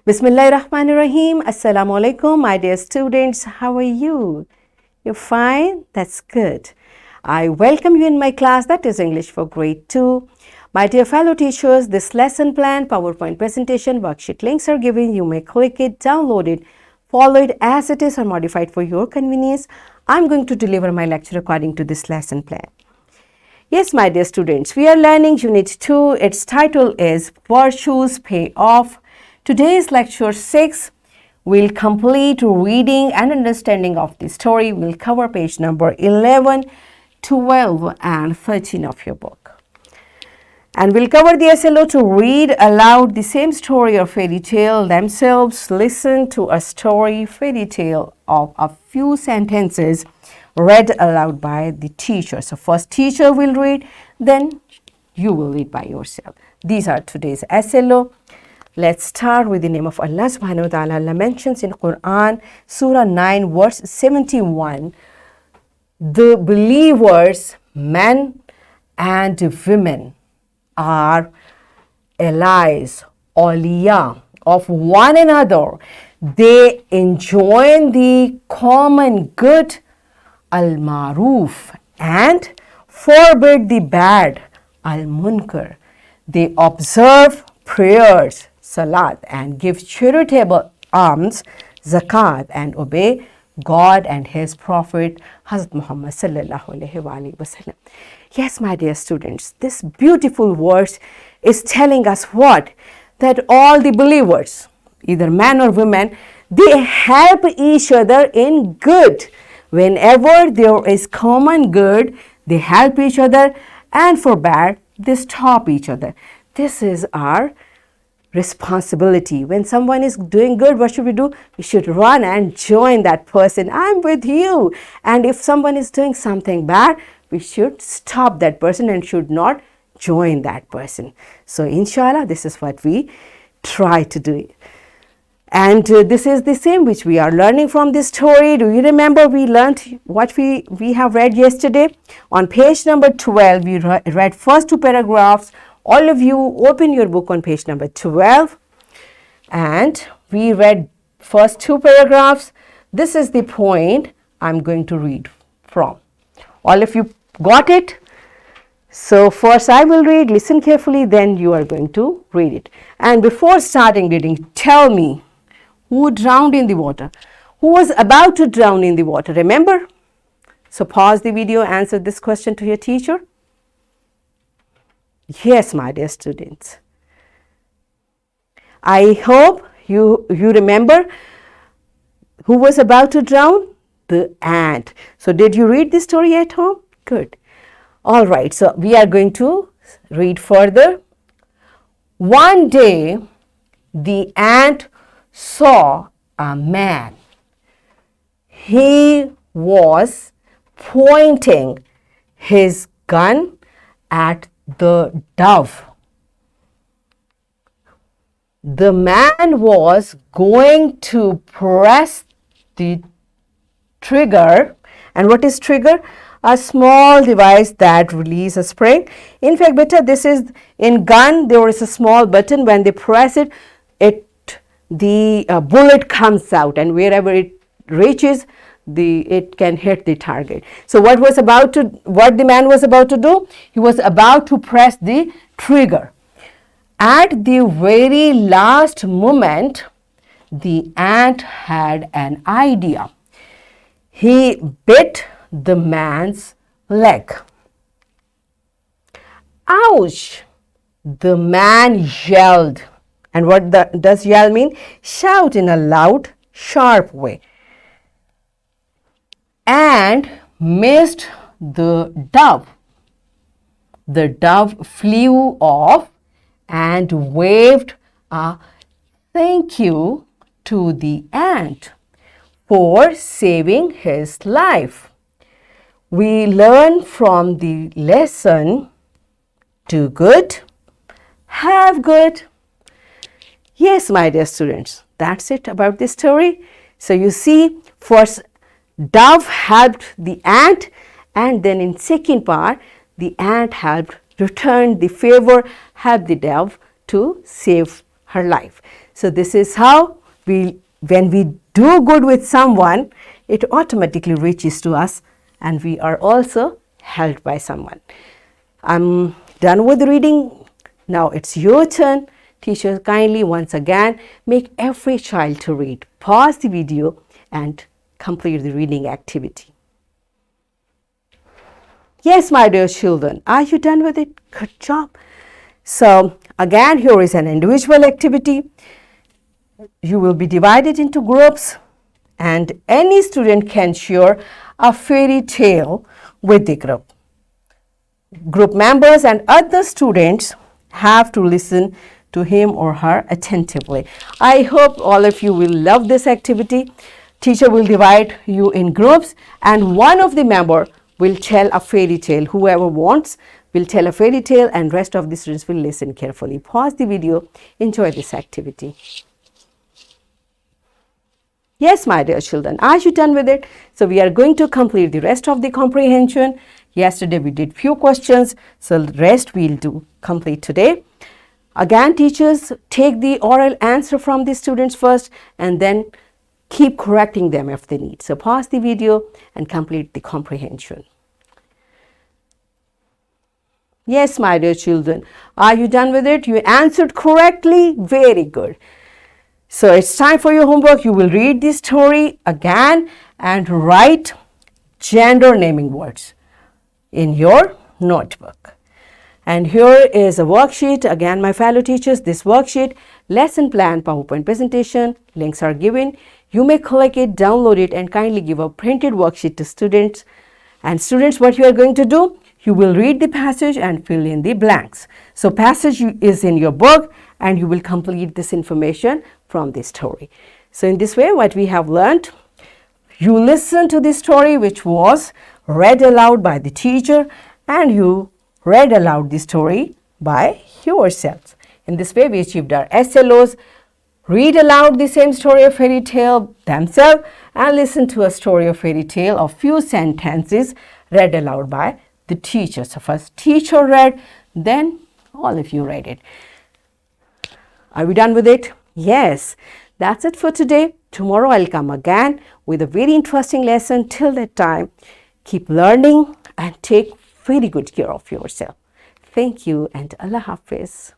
Bismillahirrahmanirrahim. Assalamu alaikum, my dear students. How are you? You're fine? That's good. I welcome you in my class, that is English for grade 2. My dear fellow teachers, this lesson plan, PowerPoint presentation, worksheet links are given. You may click it, download it, follow it as it is or modify it for your convenience. I'm going to deliver my lecture according to this lesson plan. Yes, my dear students, we are learning Unit 2. Its title is Virtues Pay Off. Today's lecture 6 will complete reading and understanding of the story. We'll cover page number 11, 12 and 13 of your book. And we'll cover the SLO to read aloud the same story or fairy tale themselves. Listen to a story, fairy tale of a few sentences read aloud by the teacher. So first teacher will read, then you will read by yourself. These are today's SLO. Let's start with the name of Allah subhanahu wa ta'ala. Allah mentions in Quran, Surah 9, verse 71, the believers, men and women, are allies, awliya of one another. They enjoin the common good, al-maruf, and forbid the bad, al-munkar. They observe prayers, salat, and give charitable alms, zakat, and obey God and His Prophet, Hazrat Muhammad sallallahu alaihi wasallam. Yes, my dear students, this beautiful verse is telling us what? That all the believers, either men or women, they help each other in good. Whenever there is common good, they help each other, and for bad, they stop each other. This is our responsibility. When someone is doing good, what should we do? We should run and join that person. I'm with you. And if someone is doing something bad, we should stop that person and should not join that person. So inshallah, this is what we try to do. And this is the same which we are learning from this story. Do you remember we learned what we have read yesterday? On page number 12, we read first two paragraphs. All of you open your book on page number 12, and we read first two paragraphs. This is the point I'm going to read from. All of you got it? So first I will read, listen carefully, then you are going to read it. And before starting reading, tell me who drowned in the water? Who was about to drown in the water? Remember? So pause the video, answer this question to your teacher. Yes, my dear students. I hope you remember who was about to drown? The ant. So did you read this story at home? Good. All right, so we are going to read further. One day, the ant saw a man. He was pointing his gun at the dove. The man was going to press the trigger. And what is trigger? A small device that releases a spring. In fact, beta, this is in gun, there is a small button. When they press it, the bullet comes out, and wherever it reaches, it can hit the target. So what the man was about to do? He was about to press the trigger. At the very last moment, the ant had an idea. He bit the man's leg. Ouch! The man yelled. And what does yell mean? Shout in a loud, sharp way. And missed the dove. The dove flew off and waved a thank you to the ant for saving his life. We learn from the lesson, do good, have good. Yes, my dear students, that's it about this story. So you see, first dove helped the ant, and then in second part, the ant helped return the favor, helped the dove to save her life. So this is how when we do good with someone, it automatically reaches to us and we are also helped by someone. I'm done with reading. Now it's your turn. Teachers, kindly once again make every child to read. Pause the video and complete the reading activity. Yes, my dear children, are you done with it? Good job. So again, here is an individual activity. You will be divided into groups and any student can share a fairy tale with the group. Group members and other students have to listen to him or her attentively. I hope all of you will love this activity. Teacher will divide you in groups and one of the member will tell a fairy tale. Whoever wants will tell a fairy tale and rest of the students will listen carefully. Pause the video. Enjoy this activity. Yes, my dear children, are you done with it? So we are going to complete the rest of the comprehension. Yesterday we did few questions, so the rest we'll do complete today. Again, teachers, take the oral answer from the students first and then keep correcting them if they need. So pause the video and complete the comprehension. Yes, my dear children, are you done with it? You answered correctly. Very good. So it's time for your homework. You will read this story again and write gender naming words in your notebook. And here is a worksheet. Again, my fellow teachers, this worksheet, lesson plan, PowerPoint presentation, links are given. You may click it, download it, and kindly give a printed worksheet to students. And students, what you are going to do? You will read the passage and fill in the blanks. So passage is in your book and you will complete this information from this story. So in this way, what we have learned, you listen to the story which was read aloud by the teacher and you read aloud the story by yourself. In this way, we achieved our SLOs. Read aloud the same story or fairy tale themselves and listen to a story or fairy tale of few sentences read aloud by the teacher. So first teacher read, then all of you read it. Are we done with it? Yes. That's it for today. Tomorrow I'll come again with a very interesting lesson. Till that time, keep learning and take very good care of yourself. Thank you and Allah Hafiz.